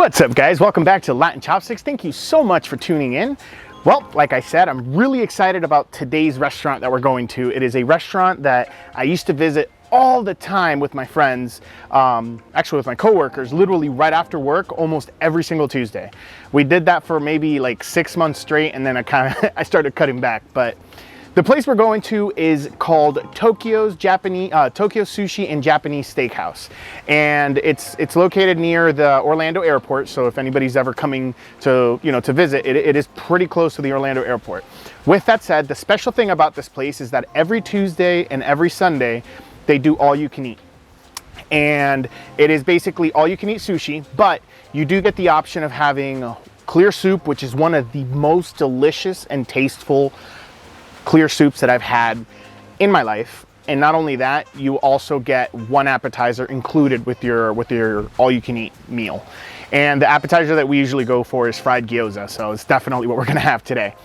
What's up, guys? Welcome back to Latin Chopsticks. Thank you so much for tuning in. Well, like I said, I'm really excited about today's restaurant that we're going to. It is a restaurant that I used to visit all the time with my friends, actually with my coworkers, literally right after work, almost every single Tuesday. We did that for maybe like 6 months straight, and then I started cutting back. But the place we're going to is called Tokyo Sushi and Japanese Steakhouse, and it's located near the Orlando airport. So if anybody's ever coming to to visit, it is pretty close to the Orlando airport. With that said, the special thing about this place is that every Tuesday and every Sunday they do all you can eat, and it is basically all you can eat sushi, but you do get the option of having clear soup, which is one of the most delicious and tasteful clear soups that I've had in my life. And not only that, you also get one appetizer included with your all-you-can-eat meal. And the appetizer that we usually go for is fried gyoza, so it's definitely what we're gonna have today.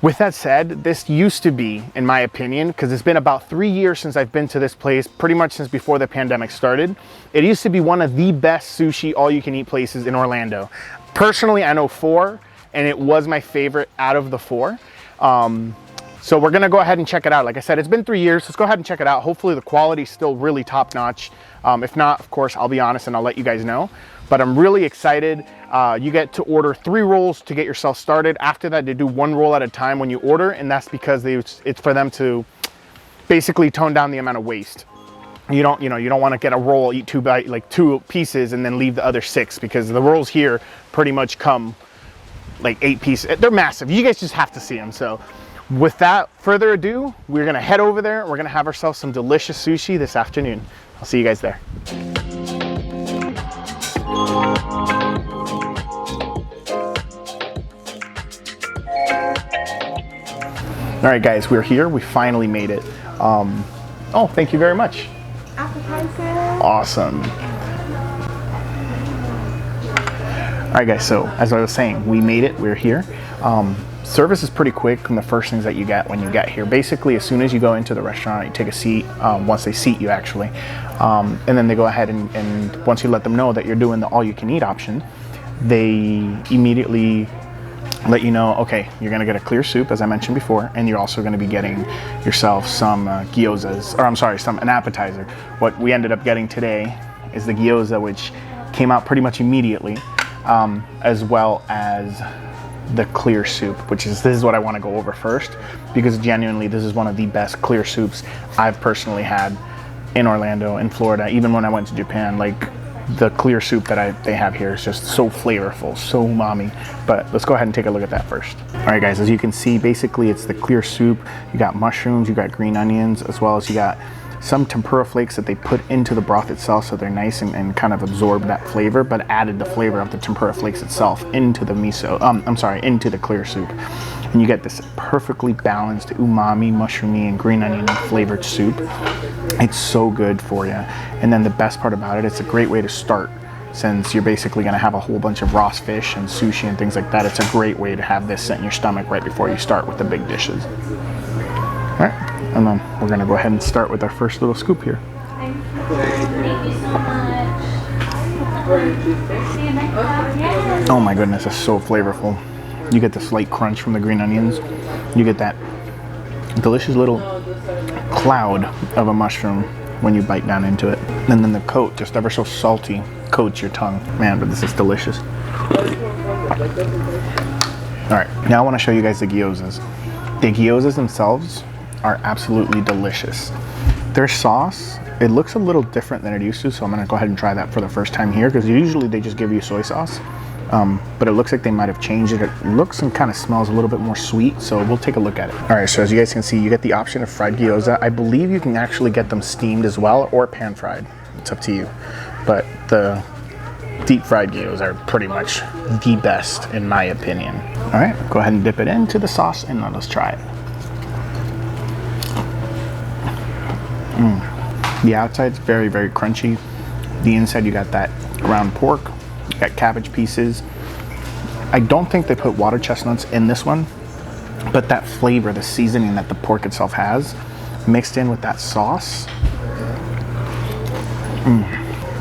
With that said, this used to be, in my opinion, because it's been about 3 years since I've been to this place, pretty much since before the pandemic started, it used to be one of the best sushi all-you-can-eat places in Orlando. Personally, I know 4, and it was my favorite out of the 4. So we're gonna go ahead and check it out. Like I said, it's been 3 years. Let's go ahead and check it out. Hopefully the quality's still really top notch. If not, of course, I'll be honest and I'll let you guys know. But I'm really excited. You get to order 3 rolls to get yourself started. After that, they do 1 roll at a time when you order, and that's because it's for them to basically tone down the amount of waste. You don't want to get a roll, eat 2 pieces, and then leave the other 6, because the rolls here pretty much come like 8 pieces. They're massive. You guys just have to see them. So without further ado, we're gonna head over there. We're gonna have ourselves some delicious sushi this afternoon. I'll see you guys there. All right, guys, we're here. We finally made it. Oh, thank you very much. Appetizer. Awesome. All right, guys, so as I was saying, we made it. We're here. Service is pretty quick, and the first things that you get when you get here, basically as soon as you go into the restaurant, you take a seat, once they seat you actually, and then they go ahead and once you let them know that you're doing the all-you-can-eat option, they immediately let you know, okay, you're gonna get a clear soup, as I mentioned before, and you're also gonna be getting yourself some gyozas, or I'm sorry, an appetizer. What we ended up getting today is the gyoza, which came out pretty much immediately, as well as the clear soup, this is what I want to go over first, because genuinely this is one of the best clear soups I've personally had in Orlando, in Florida. Even when I went to Japan, like the clear soup that they have here is just so flavorful, so umami. But let's go ahead and take a look at that first. All right, guys, as you can see, basically it's the clear soup. You got mushrooms, you got green onions, as well as you got some tempura flakes that they put into the broth itself, so they're nice and kind of absorb that flavor, but added the flavor of the tempura flakes itself into the into the clear soup. And you get this perfectly balanced umami, mushroomy, and green onion flavored soup. It's so good for you. And then the best part about it, it's a great way to start, since you're basically going to have a whole bunch of raw fish and sushi and things like that. It's a great way to have this set in your stomach right before you start with the big dishes. All right. And then we're gonna go ahead and start with our first little scoop here. Thank you so much. Oh my goodness, it's so flavorful. You get the slight crunch from the green onions. You get that delicious little cloud of a mushroom when you bite down into it. And then the coat, just ever so salty, coats your tongue. Man, but this is delicious. All right, now I wanna show you guys the gyozas. The gyozas themselves are absolutely delicious. Their sauce, it looks a little different than it used to, so I'm gonna go ahead and try that for the first time here, because usually they just give you soy sauce, but it looks like they might have changed it. It looks and kind of smells a little bit more sweet, so we'll take a look at it. All right, so as you guys can see, you get the option of fried gyoza. I believe you can actually get them steamed as well, or pan fried. It's up to you, but the deep fried gyozas are pretty much the best in my opinion. All right, go ahead and dip it into the sauce and let us try it. The outside's very, very crunchy. The inside, you got that ground pork, you got cabbage pieces. I don't think they put water chestnuts in this one, but that flavor, the seasoning that the pork itself has, mixed in with that sauce,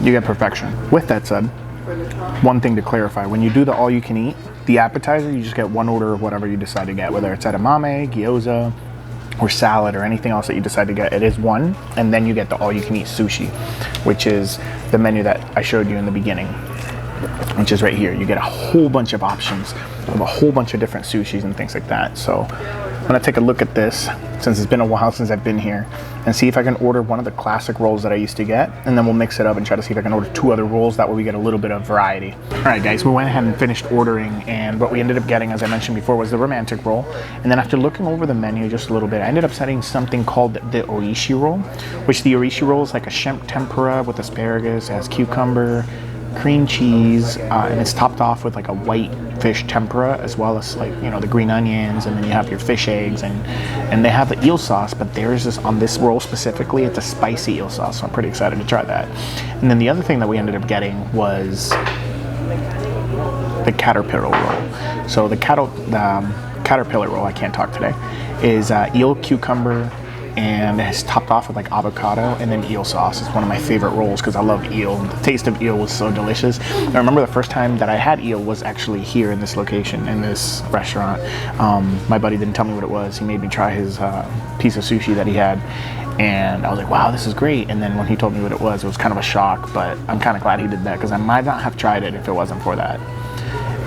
you get perfection. With that said, one thing to clarify, when you do the all-you-can-eat, the appetizer, you just get one order of whatever you decide to get, whether it's edamame, gyoza, or salad, or anything else that you decide to get. It is one, and then you get the all-you-can-eat sushi, which is the menu that I showed you in the beginning, which is right here. You get a whole bunch of options of a whole bunch of different sushis and things like that. So I'm gonna take a look at this, since it's been a while since I've been here, and see if I can order one of the classic rolls that I used to get, and then we'll mix it up and try to see if I can order 2 other rolls. That way we get a little bit of variety. All right, guys, we went ahead and finished ordering, and what we ended up getting, as I mentioned before, was the romantic roll. And then after looking over the menu just a little bit, I ended up setting something called the oishi roll, which the oishi roll is like a shrimp tempura with asparagus, it has cucumber, cream cheese, and it's topped off with like a white fish tempura, as well as, like, you know, the green onions, and then you have your fish eggs, and they have the eel sauce, but there's this, on this roll specifically, it's a spicy eel sauce, so I'm pretty excited to try that. And then the other thing that we ended up getting was the caterpillar roll. So the caterpillar roll, I can't talk today, is eel, cucumber, and it's topped off with like avocado and then eel sauce. It's one of my favorite rolls because I love eel. The taste of eel was so delicious. I remember the first time that I had eel was actually here in this location, in this restaurant. My buddy didn't tell me what it was. He made me try his piece of sushi that he had, and I was like, wow, this is great. And then when he told me what it was kind of a shock, but I'm kind of glad he did that because I might not have tried it if it wasn't for that.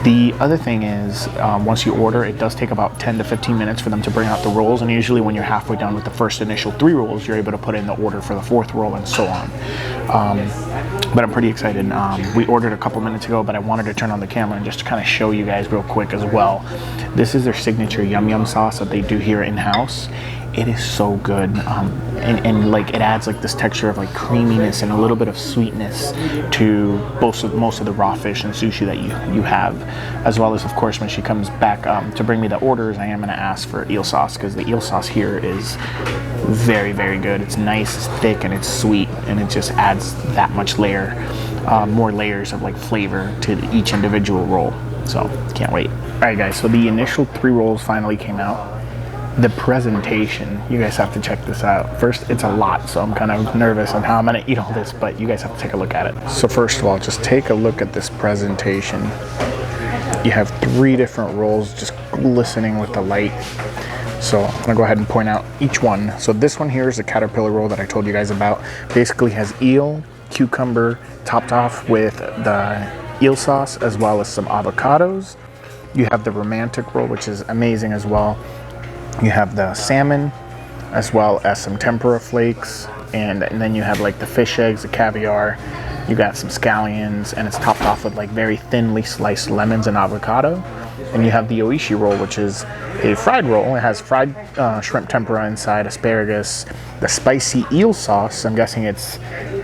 The other thing is, once you order, it does take about 10 to 15 minutes for them to bring out the rolls, and usually when you're halfway done with the first initial 3 rolls, you're able to put in the order for the 4th roll and so on. But I'm pretty excited. We ordered a couple minutes ago, but I wanted to turn on the camera and just kind of show you guys real quick as well. This is their signature yum yum sauce that they do here in-house. It is so good, and like it adds like this texture of like creaminess and a little bit of sweetness to most of the raw fish and sushi that you have, as well as, of course, when she comes back to bring me the orders, I am going to ask for eel sauce, because the eel sauce here is very, very good. It's nice, it's thick, and it's sweet, and it just adds that much more layers of like flavor to each individual roll. So can't wait. All right, guys, so the initial 3 rolls finally came out. The presentation, you guys have to check this out. First, it's a lot, so I'm kind of nervous on how I'm gonna eat all this, but you guys have to take a look at it. So first of all, just take a look at this presentation. You have 3 different rolls just glistening with the light. So I'm gonna go ahead and point out each one. So this one here is the caterpillar roll that I told you guys about. Basically has eel, cucumber, topped off with the eel sauce, as well as some avocados. You have the romantic roll, which is amazing as well. You have the salmon, as well as some tempura flakes, and then you have like the fish eggs, the caviar, you got some scallions, and it's topped off with like very thinly sliced lemons and avocado. And you have the oishi roll, which is a fried roll. It has fried shrimp tempura inside, asparagus, the spicy eel sauce. I'm guessing it's,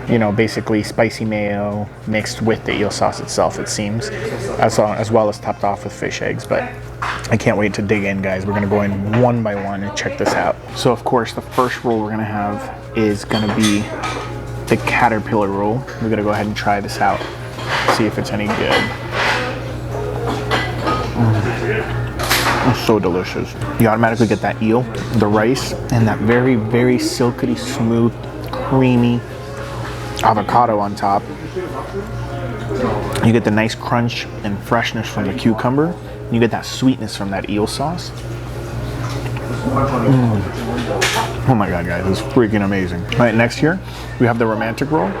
you know, basically spicy mayo mixed with the eel sauce itself, it seems, as well as topped off with fish eggs. But I can't wait to dig in, guys. We're gonna go in one by one and check this out. So of course, the first roll we're gonna have is gonna be the caterpillar roll. We're gonna go ahead and try this out, see if it's any good. It's so delicious. You automatically get that eel, the rice, and that very, very silky smooth, creamy avocado on top. You get the nice crunch and freshness from the cucumber. You get that sweetness from that eel sauce. Oh my God, guys, it's freaking amazing. All right, next here, we have the romantic roll.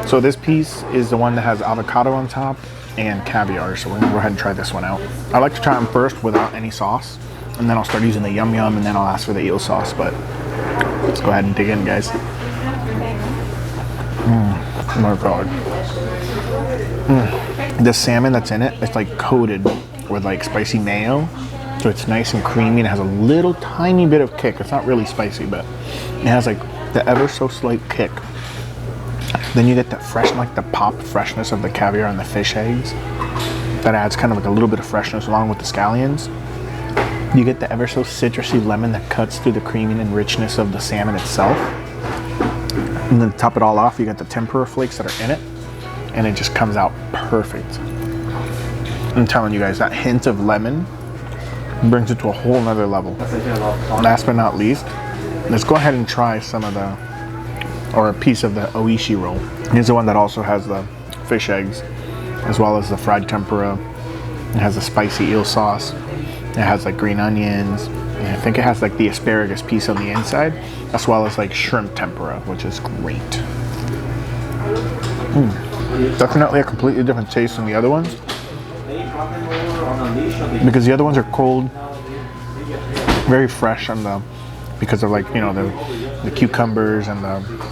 So this piece is the one that has avocado on top and caviar, so we're gonna go ahead and try this one out. I like to try them first without any sauce, and then I'll start using the yum yum, and then I'll ask for the eel sauce, but let's go ahead and dig in, guys. Oh my God. The salmon that's in it, it's like coated with like spicy mayo, so it's nice and creamy, and it has a little tiny bit of kick. It's not really spicy, but it has like the ever so slight kick. Then you get that fresh, like the pop freshness of the caviar and the fish eggs. That adds kind of like a little bit of freshness along with the scallions. You get the ever so citrusy lemon that cuts through the creamy and richness of the salmon itself. And then to top it all off, you got the tempura flakes that are in it, and it just comes out perfect. I'm telling you guys, that hint of lemon brings it to a whole nother level. Last but not least, let's go ahead and try some of a piece of the oishi roll. Here's the one that also has the fish eggs as well as the fried tempura. It has a spicy eel sauce. It has like green onions. And I think it has like the asparagus piece on the inside, as well as like shrimp tempura, which is great. Definitely a completely different taste than the other ones, because the other ones are cold, very fresh on the, because of like, you know, the cucumbers and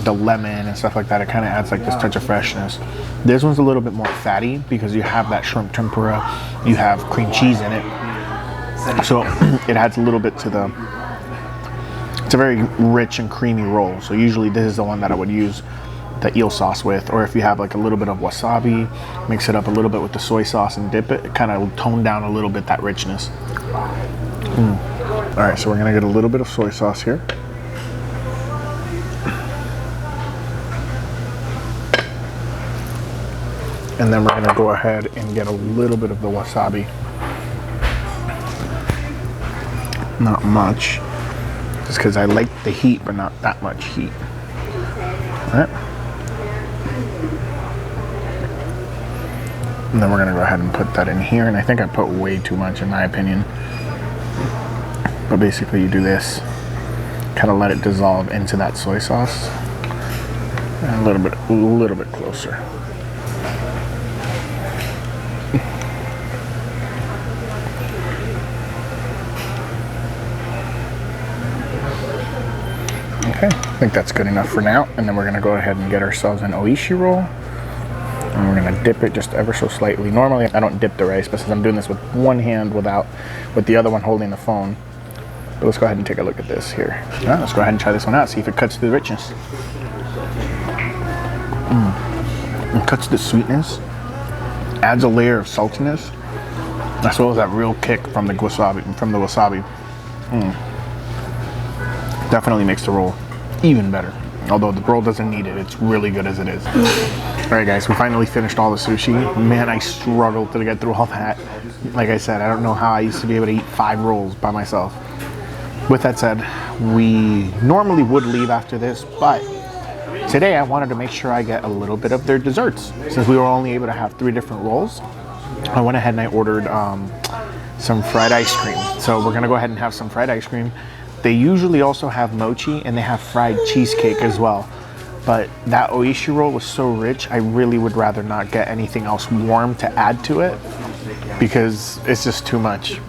the lemon and stuff like that. It kind of adds like this touch of freshness. This one's a little bit more fatty because you have that shrimp tempura, you have cream cheese in it, so it adds a little bit to the, it's a very rich and creamy roll. So usually this is the one that I would use the eel sauce with, or if you have like a little bit of wasabi, mix it up a little bit with the soy sauce and dip it, it kind of tone down a little bit that richness. All right, so we're gonna get a little bit of soy sauce here. And then we're gonna go ahead and get a little bit of the wasabi. Not much, just because I like the heat, but not that much heat. All right. And then we're gonna go ahead and put that in here. And I think I put way too much in my opinion. But basically you do this, kind of let it dissolve into that soy sauce. And a little bit closer. Okay, I think that's good enough for now. And then we're gonna go ahead and get ourselves an AYCE roll. And we're gonna dip it just ever so slightly. Normally I don't dip the rice, but since I'm doing this with one hand with the other one holding the phone. But let's go ahead and take a look at this here. All right, let's go ahead and try this one out, see if it cuts through the richness. It cuts the sweetness, adds a layer of saltiness, as well as that real kick from the wasabi. Definitely makes the roll even better. Although the roll doesn't need it, it's really good as it is. All right guys, we finally finished all the sushi. Man, I struggled to get through all that. Like I said, I don't know how I used to be able to eat 5 rolls by myself. With that said, we normally would leave after this, but today I wanted to make sure I get a little bit of their desserts. Since we were only able to have 3 different rolls, I went ahead and I ordered some fried ice cream. So we're gonna go ahead and have some fried ice cream. They usually also have mochi and they have fried cheesecake as well. But that AYCE roll was so rich, I really would rather not get anything else warm to add to it because it's just too much.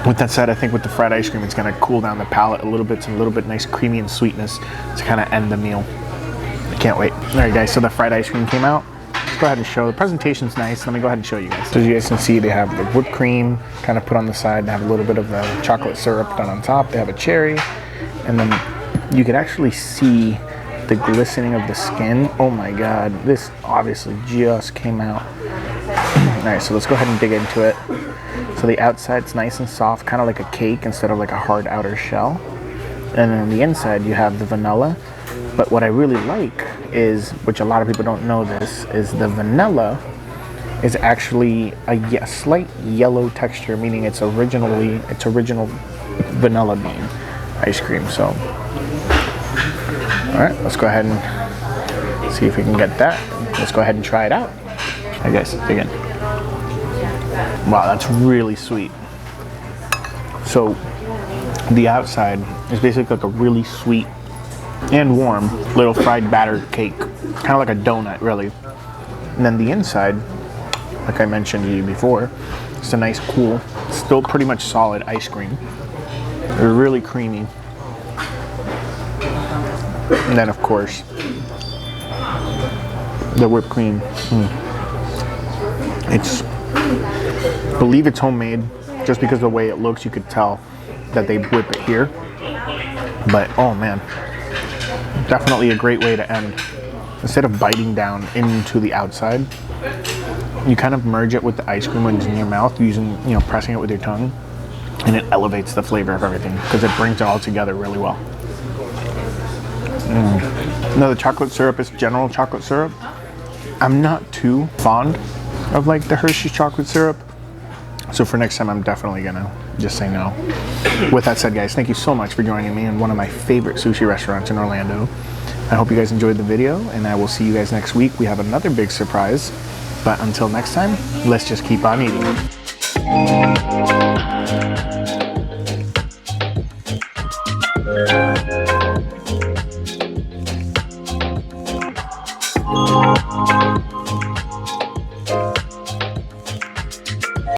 With that said, I think with the fried ice cream, it's gonna cool down the palate a little bit. It's a little bit nice creamy and sweetness to kind of end the meal. I can't wait. All right guys, so the fried ice cream came out. Let's go ahead and show. The presentation's nice. Let me go ahead and show you guys. So as you guys can see, they have the whipped cream kind of put on the side. They have a little bit of the chocolate syrup done on top. They have a cherry. And then you can actually see the glistening of the skin. Oh my God, this obviously just came out. All right, so let's go ahead and dig into it. So the outside's nice and soft, kind of like a cake instead of like a hard outer shell. And then on the inside, you have the vanilla. But what I really like is, which a lot of people don't know this, is the vanilla is actually a slight yellow texture, meaning it's original vanilla bean ice cream. So, all right, let's go ahead and see if we can get that. Let's go ahead and try it out. All right, guys, dig in. Wow, that's really sweet. So the outside is basically like a really sweet and warm little fried batter cake, kind of like a donut really. And then the inside, like I mentioned to you before, it's a nice cool, still pretty much solid ice cream. They're really creamy. And then of course the whipped cream. I believe it's homemade. Just because of the way it looks, you could tell that they whip it here. But oh man, definitely a great way to end. Instead of biting down into the outside, you kind of merge it with the ice cream when it's in your mouth, using, pressing it with your tongue, and it elevates the flavor of everything because it brings it all together really well. Now the chocolate syrup is general chocolate syrup. I'm not too fond of like the Hershey's chocolate syrup, so for next time I'm definitely gonna just say no. With that said, guys, thank you so much for joining me in one of my favorite sushi restaurants in Orlando. I hope you guys enjoyed the video, and I will see you guys next week. We have another big surprise But until next time, let's just keep on eating.